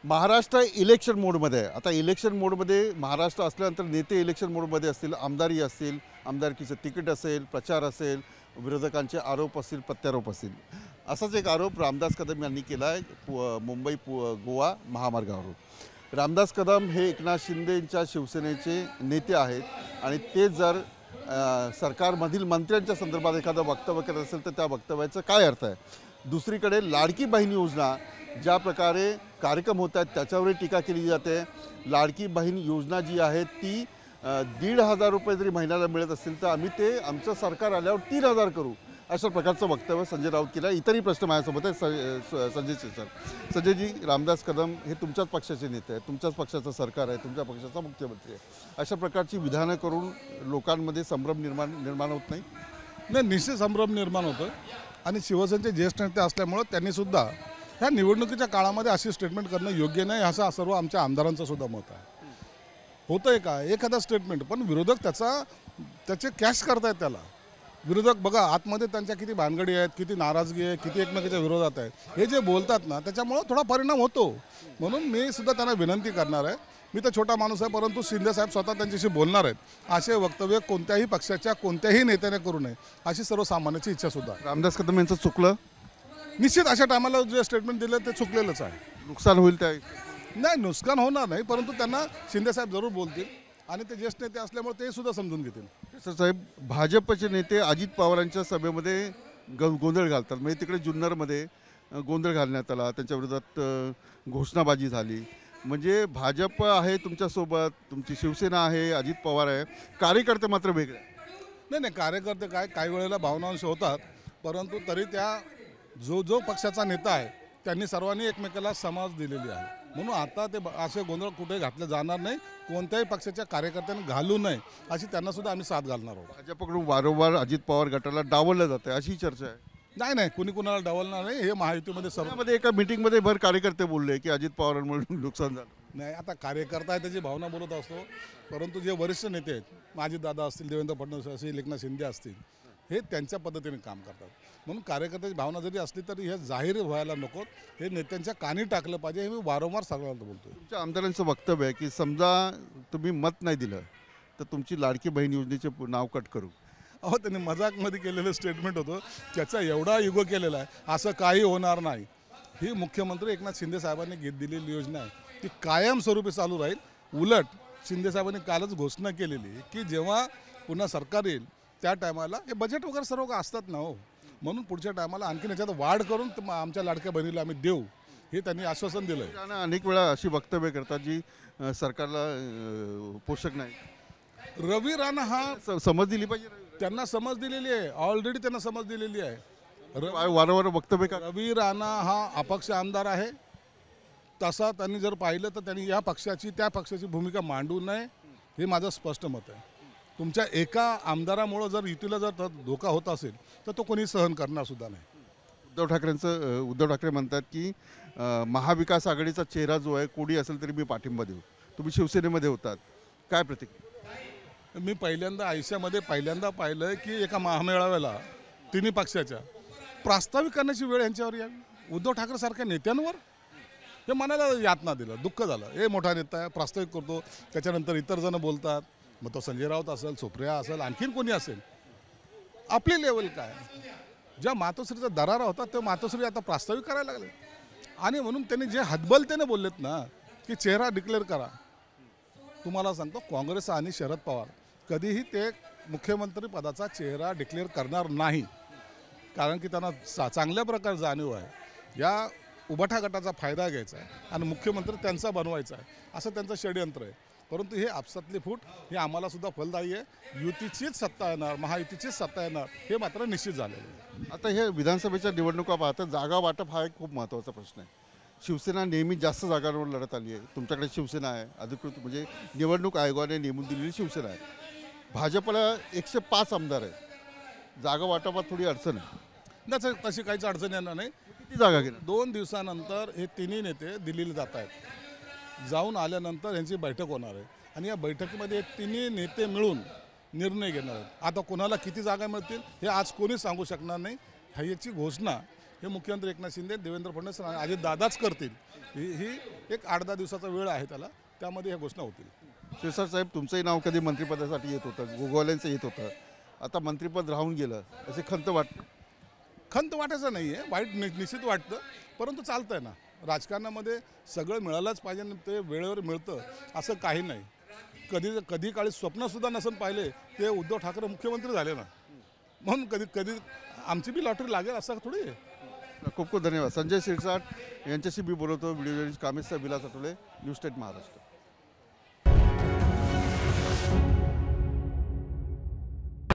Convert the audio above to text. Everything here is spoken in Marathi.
महाराष्ट्र इलेक्शन मोडमध्ये आहे. आता इलेक्शन मोडमध्ये महाराष्ट्र असल्यानंतर नेते इलेक्शन मोडमध्ये असतील, आमदारी असतील, आमदारकीचं तिकीट असेल, प्रचार असेल, विरोधकांचे आरोप असतील, प्रत्यारोप असतील. असाच एक आरोप रामदास कदम यांनी केला आहे मुंबई गोवा महामार्गावरून. रामदास कदम हे एकनाथ शिंदेंच्या शिवसेनेचे नेते आहेत आणि ते जर सरकारमधील मंत्र्यांच्या संदर्भात एखादं वक्तव्य करत असेल तर त्या वक्तव्याचा काय अर्थ आहे. दुसरीकडे लाडकी बहीण योजना ज्या प्रकारे कार्यक्रम होत आहेत त्याच्यावरही टीका केली जाते. लाडकी बहीण योजना जी आहे ती 1,500 रुपये जरी महिन्याला मिळत असतील तर आम्ही ते आमचं सरकार आल्यावर 3,000 करू, अशा प्रकारचं वक्तव्य संजय राऊत केलं. इतरही प्रश्न माझ्यासोबत आहे. संजय सर, संजयजी, रामदास कदम हे तुमच्याच पक्षाचे नेते आहेत, तुमच्याच पक्षाचं सरकार आहे, तुमच्या पक्षाचा मुख्यमंत्री आहे. अशा प्रकारची विधानं करून लोकांमध्ये संभ्रम निर्माण होत नाही? नाही, निश्चित संभ्रम निर्माण होतं. आणि शिवसेनेचे ज्येष्ठ नेते असल्यामुळं त्यांनीसुद्धा ह्या निवडणुकीच्या काळामध्ये अशी स्टेटमेंट करणं योग्य नाही असं सर्व आमच्या आमदारांचं सुद्धा मत आहे. होतं आहे का एखादा स्टेटमेंट, पण विरोधक त्याचे कॅश करतायत त्याला. विरोधक बघा आतमध्ये त्यांच्या किती भानगडी आहेत, किती नाराजगी आहे, किती एकमेकाच्या विरोधात आहे. हे जे बोलतात ना त्याच्यामुळं थोडा परिणाम होतो. म्हणून मी सुद्धा त्यांना विनंती करणार आहे. मी तर छोटा माणूस आहे, परंतु शिंदेसाहेब स्वतः त्यांच्याशी बोलणार आहेत. असे वक्तव्य कोणत्याही पक्षाच्या कोणत्याही नेत्याने करू नये अशी सर्वसामान्याची इच्छा सुद्धा. रामदास कदम यांचं चुकलं? निश्चित अशा टायमाला जे स्टेटमेंट दिलं ते चुकलेलंच आहे. नुकसान होईल त्या? नाही, नुकसान होणार नाही, परंतु त्यांना शिंदेसाहेब जरूर बोलतील आणि ते ज्येष्ठ नेते असल्यामुळे ते सुद्धा समजून घेतील. साहेब, भाजपचे नेते अजित पवारांच्या सभेमध्ये गोंधळ घालतात. म्हणजे तिकडे जुन्नरमध्ये गोंधळ घालण्यात आला, त्यांच्या विरोधात घोषणाबाजी झाली. म्हणजे भाजप आहे तुमच्यासोबत, तुमची शिवसेना आहे, अजित पवार आहे, कार्यकर्ते मात्र वेगळे. नाही, कार्यकर्ते काही वेळेला भावनांश होतात, परंतु तरी त्या जो पक्षाचा नेता आहे त्यांनी सर्वांनी एकमेकाला समज दिलेली आहे. म्हणून आता ते असे गोंधळ कुठे घातले जाणार नाही. कोणत्याही पक्षाच्या कार्यकर्त्यांनी घालू नये अशी त्यांना सुद्धा आम्ही साथ घालणार आहोत. भाजपकडून वारंवार अजित पवार गटाला डावललं जातं अशी चर्चा आहे. नाही, कुणी कुणाला डावलणार नाही. हे महायुतीमध्ये सर्वांमध्ये एका मीटिंगमध्ये भर कार्यकर्ते बोलले की अजित पवारांमुळे नुकसान झालं. नाही, आता कार्यकर्ता आहे त्याची भावना बोलत असतो, परंतु जे वरिष्ठ नेते आहेत अजितदादा असतील, देवेंद्र फडणवीस असतील, एकनाथ शिंदे असतील, हे त्यांच्या पद्धतीने काम करतात. म्हणून कार्यकर्त्याची भावना जरी असली तरी हे जाहीर व्हायला नको, हे नेत्यांच्या कानी टाकलं पाहिजे. हे मी वारंवार सगळ्यांना बोलतो. तुमच्या आमदारांचं वक्तव्य आहे की समजा तुम्ही मत नाही दिलं तर तुमची लाडकी बहीण योजनेचे नाव कट करू. अहो, त्यांनी मजाकमध्ये केलेलं स्टेटमेंट होतं, त्याचा एवढा युगो केलेला आहे. असं काही होणार नाही. ही मुख्यमंत्री एकनाथ शिंदे साहेबांनी दिलेली योजना आहे, ती कायमस्वरूपी चालू राहील. उलट शिंदे साहेबांनी कालच घोषणा केलेली की जेव्हा पुन्हा सरकार येईल त्या टायमाला हे बजेट वगैरे सर्व असतात ना हो, म्हणून पुढच्या टायमाला आणखीन याच्यात वाढ करून आमच्या लाडक्या बहिणीला आम्ही देऊ, हे त्यांनी आश्वासन दिलं आहे. अनेक वेळा अशी वक्तव्य करतात जी सरकारला पोषक नाही. रवी राणा हा समज दिली पाहिजे. त्यांना समज दिलेली आहे, ऑलरेडी त्यांना समज दिलेली आहे. वारंवार वक्तव्य का? रवी राणा हा अपक्ष आमदार आहे. तसा त्यांनी जर पाहिलं तर त्यांनी या पक्षाची त्या पक्षाची भूमिका मांडू नये, हे माझं स्पष्ट मत आहे. तुमच्या एका आमदारामुळं जर युतीला जर धोका होत असेल तर तो कोणी सहन करणार सुद्धा नाही. उद्धव ठाकरे म्हणतात की महाविकास आघाडीचा चेहरा जो आहे कोणी असेल तरी मी पाठिंबा देऊ. तुम्ही शिवसेनेमध्ये होतात, काय प्रतिक्रिया? मी आयुष्यामध्ये पहिल्यांदा पाहिलं की एका महामेळाव्याला तिन्ही पक्षाच्या प्रास्ताविक करण्याची वेळ यांच्यावर यावी. उद्धव ठाकरे सारख्या नेत्यांवर हे मनाला यातना दिलं, दुःख झालं. हे मोठा नेता आहे, प्रास्ताविक करतो, त्याच्यानंतर इतर जण बोलतात. मग तो संजय राऊत असेल, सुप्रिया असेल, आणखीन कोणी असेल. आपली लेवल काय? ज्या मातोश्रीचा दरारा होता ते मातोश्री आता प्रास्ताविक करायला लागले. आणि म्हणून त्यांनी जे हतबलतेने बोललेत ना की चेहरा डिक्लेअर करा, तुम्हाला सांगतो काँग्रेस आणि शरद पवार कधीही ते मुख्यमंत्री पदाचा चेहरा डिक्लेअर करणार नाही. कारण की त्यांना चांगल्या प्रकारे जाणीव आहे या उबाठा गटाचा फायदा घ्यायचा आहे आणि मुख्यमंत्री त्यांचा बनवायचा आहे, असं त्यांचं षडयंत्र आहे. परंतु हे आपसातली फूट हे आम्हाला सुद्धा फलदायी आहे. युतीचीच सत्ता येणार, महायुतीचीच सत्ता येणार हे मात्र निश्चित झालेलं आहे. आता हे विधानसभेच्या निवडणुका पाहता जागा वाटप हा एक खूप महत्त्वाचा प्रश्न आहे. शिवसेना नेहमी जास्त जागांवर लढत आली आहे. तुमच्याकडे शिवसेना आहे, अधिकृत म्हणजे निवडणूक आयोगाने नेमून दिलेली शिवसेना आहे. भाजपला 105 आमदार आहेत. जागा वाटपात थोडी अडचण आहे. तशी काहीच अडचण येणार नाही. किती जागा घेणार? 2 दिवसानंतर हे तिन्ही नेते दिल्लीला जात आहेत. जाऊन आल्यानंतर यांची बैठक होणार आहे आणि या बैठकीमध्ये तिन्ही नेते मिळून निर्णय घेणार आहेत. आता कोणाला किती जागा मिळतील हे आज कोणी सांगू शकणार नाही. ह्याची घोषणा हे मुख्यमंत्री एकनाथ शिंदे, देवेंद्र फडणवीस आणि अजितदादाच करतील. ही एक 8-10 दिवसाचा वेळ आहे त्याला, त्यामध्ये ह्या घोषणा होतील. शिरसाट साहेब, तुमचंही नाव कधी मंत्रिपदासाठी येत होतं, गोगोवाल्यांचं येत होतं, आता मंत्रिपद राहून गेलं असे खंत वाटते? खंत वाटायचं नाही आहे, वाईट निश्चित वाटतं, परंतु चालतं आहे ना. राजकारणामध्ये सगळं मिळालंच पाहिजे आणि ते वेळेवर मिळतं असं काही नाही. कधी काळी स्वप्नसुद्धा नसून पाहिले ते उद्धव ठाकरे मुख्यमंत्री झाले ना, म्हणून कधी आमची बी लॉटरी लागेल असं थोडी आहे. खूप खूप धन्यवाद. संजय शिरसाट यांच्याशी मी बोलवतो. व्हिडिओ जर्नलिस्ट कामेशचा विलास आठवले, न्यूज स्टेट महाराष्ट्र.